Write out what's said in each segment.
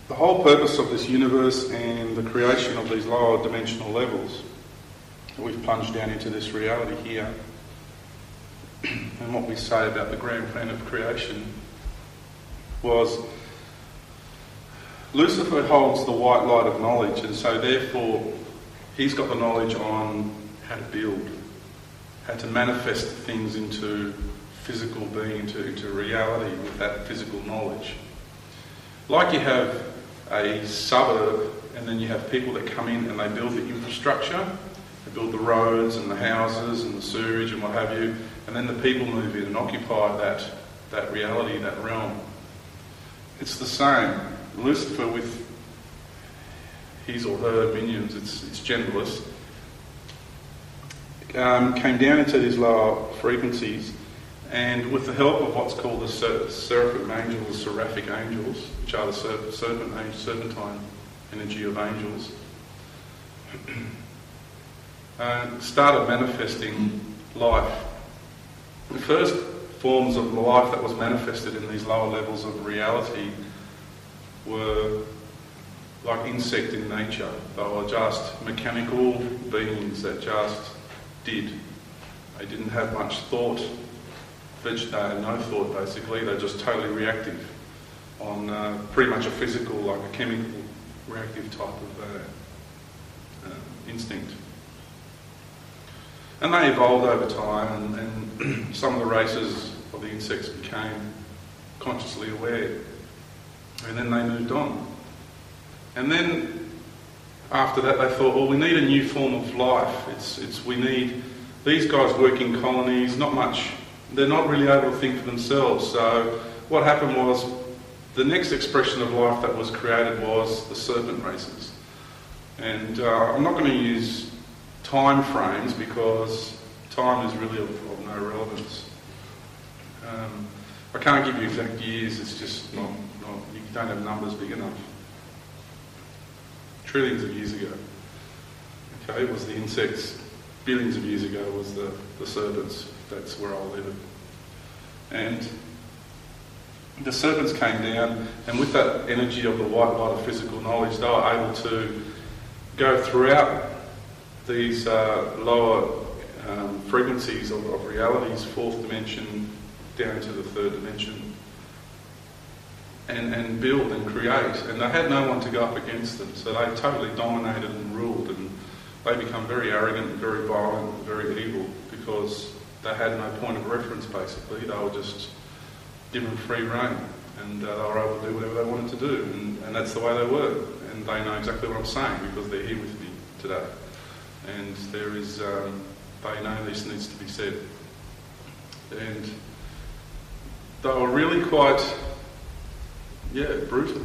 The whole purpose of this universe and the creation of these lower dimensional levels, we've plunged down into this reality here, and what we say about the grand plan of creation was Lucifer holds the white light of knowledge, and so therefore he's got the knowledge on how to build, how to manifest things into physical being, into reality with that physical knowledge. Like you have a suburb, and then you have people that come in and they build the infrastructure, they build the roads and the houses and the sewage and what have you, and then the people move in and occupy that reality, that realm. It's the same. Lucifer with his or her minions, it's genderless, came down into these lower frequencies, and with the help of what's called the seraphim angels, seraphic angels, which are the serpentine energy of angels, started manifesting life. The first forms of life that was manifested in these lower levels of reality were like insect in nature. They were just mechanical beings that just did. They didn't have much thought. They had no thought, basically. They're just totally reactive on pretty much a physical, like a chemical reactive type of instinct. And they evolved over time, and some of the races of the insects became consciously aware. And then they moved on. And then after that they thought, well, we need a new form of life. We need these guys work in colonies, not much. They're not really able to think for themselves. So what happened was the next expression of life that was created was the serpent races. And I'm not going to use time frames because time is really of no relevance. I can't give you exact years, it's just not, you don't have numbers big enough. Trillions of years ago, okay, it was the insects. Billions of years ago was the serpents. That's where I'll leave it. And the serpents came down, and with that energy of the white light of physical knowledge, they were able to go throughout these lower frequencies of realities, fourth dimension down to the third dimension, and build and create. And they had no one to go up against them, so they totally dominated and ruled, and they become very arrogant, very violent, very evil, because they had no point of reference, basically. They were just given free rein, and they were able to do whatever they wanted to do, and that's the way they were. And they know exactly what I'm saying because they're here with me today. And there is, they know this needs to be said. And they were really quite, brutal.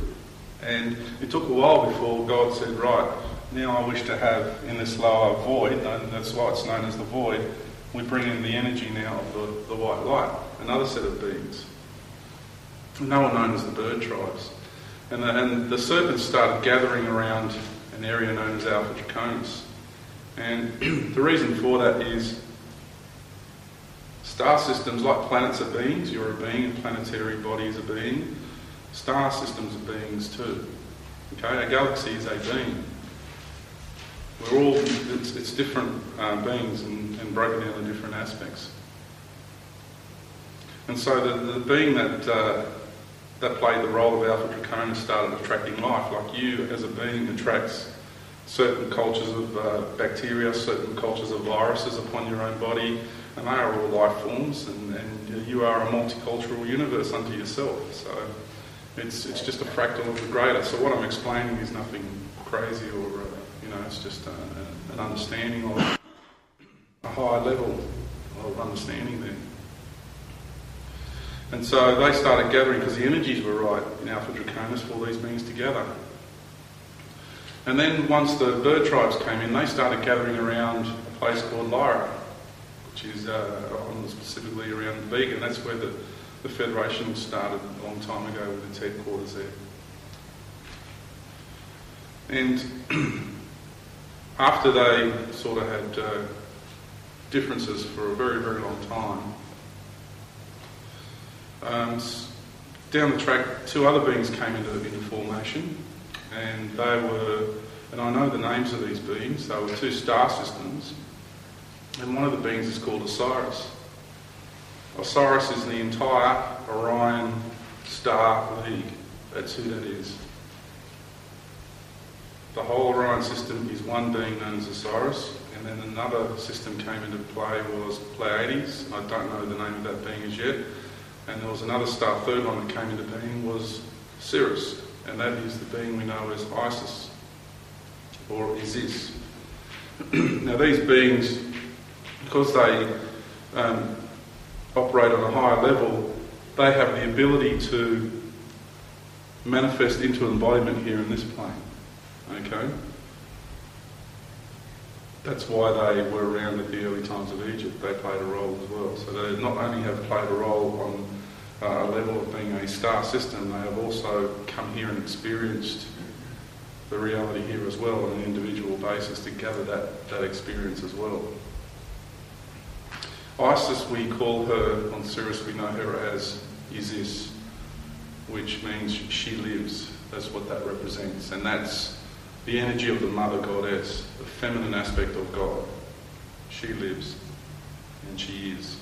And it took a while before God said, right, now I wish to have in this lower void, and that's why it's known as the void, we bring in the energy now of the white light, another set of beings. No one known as the bird tribes. And the serpents started gathering around an area known as Alpha Draconis. And the reason for that is star systems, like planets are beings, you're a being, a planetary body is a being. Star systems are beings too. Okay, a galaxy is a being. We're all, it's different beings and broken down into different aspects. And so the being that played the role of Alpha Draconis started attracting life. Like you as a being attracts certain cultures of bacteria, certain cultures of viruses upon your own body, and they are all life forms, and you are a multicultural universe unto yourself. So it's just a fractal of the greater. So what I'm explaining is nothing crazy or it's just an understanding of a high level of understanding there. And so they started gathering because the energies were right in Alpha Draconis for all these beings together. And then once the bird tribes came in, they started gathering around a place called Lyra, which is specifically around the Vegan. That's where the Federation started a long time ago with its headquarters there. And after they sort of had differences for a very, very long time, down the track, two other beings came into formation, and they were, and I know the names of these beings, they were two star systems, and one of the beings is called Osiris. Osiris is the entire Orion star league. That's who that is. The whole Orion system is one being known as Osiris, and then another system came into play was Pleiades. I don't know the name of that being as yet. And there was another star, third one that came into being was Sirius, and that is the being we know as Isis, or Isis. Now these beings, because they operate on a higher level, they have the ability to manifest into embodiment here in this plane. Okay? That's why they were around at the early times of Egypt. They played a role as well. So they not only have played a role on a level of being a star system, they have also come here and experienced the reality here as well on an individual basis to gather that experience as well. Isis, we call her, on Sirius we know her as Isis, which means she lives. That's what that represents. And that's the energy of the Mother Goddess, the feminine aspect of God. She lives, and she is.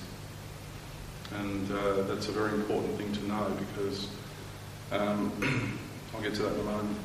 And that's a very important thing to know, because I'll get to that in a moment.